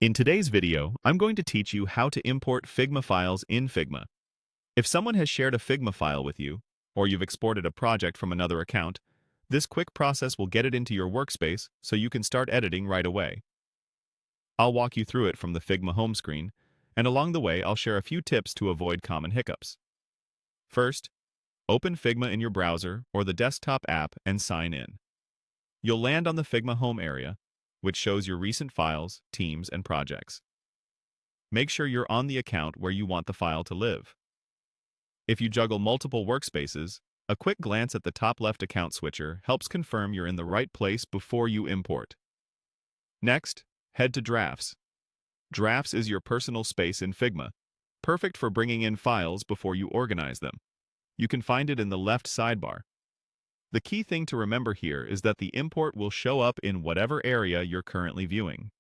In today's video, I'm going to teach you how to import Figma files in Figma. If someone has shared a Figma file with you, or you've exported a project from another account, this quick process will get it into your workspace so you can start editing right away. I'll walk you through it from the Figma home screen, and along the way I'll share a few tips to avoid common hiccups. First, open Figma in your browser or the desktop app and sign in. You'll land on the Figma home area, which shows your recent files, teams, and projects. Make sure you're on the account where you want the file to live. If you juggle multiple workspaces, a quick glance at the top left account switcher helps confirm you're in the right place before you import. Next, head to Drafts. Drafts is your personal space in Figma, perfect for bringing in files before you organize them. You can find it in the left sidebar. The key thing to remember here is that the import will show up in whatever area you're currently viewing.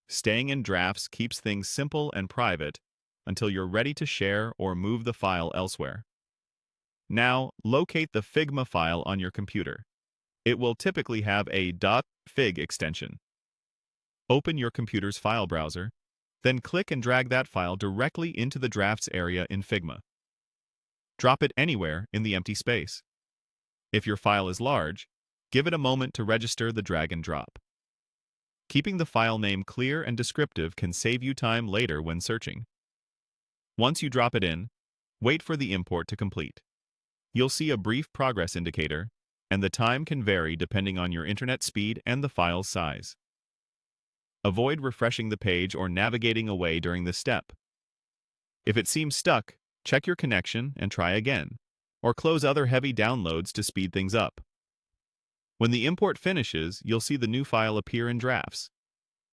Staying in Drafts keeps things simple and private until you're ready to share or move the file elsewhere. Now, locate the Figma file on your computer. It will typically have a .fig extension. Open your computer's file browser, then click and drag that file directly into the Drafts area in Figma. Drop it anywhere in the empty space. If your file is large, give it a moment to register the drag and drop. Keeping the file name clear and descriptive can save you time later when searching. Once you drop it in, wait for the import to complete. You'll see a brief progress indicator, and the time can vary depending on your internet speed and the file's size. Avoid refreshing the page or navigating away during this step. If it seems stuck, check your connection and try again, or close other heavy downloads to speed things up. When the import finishes, you'll see the new file appear in Drafts.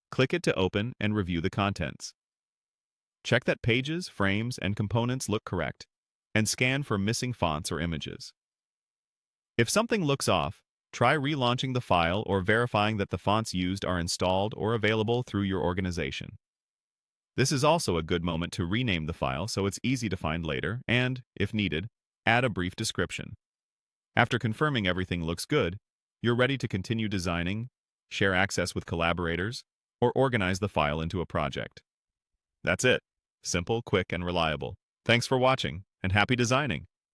Click it to open and review the contents. Check that pages, frames, and components look correct, and scan for missing fonts or images. If something looks off, try relaunching the file or verifying that the fonts used are installed or available through your organization. This is also a good moment to rename the file so it's easy to find later and, if needed, add a brief description. After confirming everything looks good, you're ready to continue designing, share access with collaborators, or organize the file into a project. That's it. Simple, quick, and reliable. Thanks for watching, and happy designing!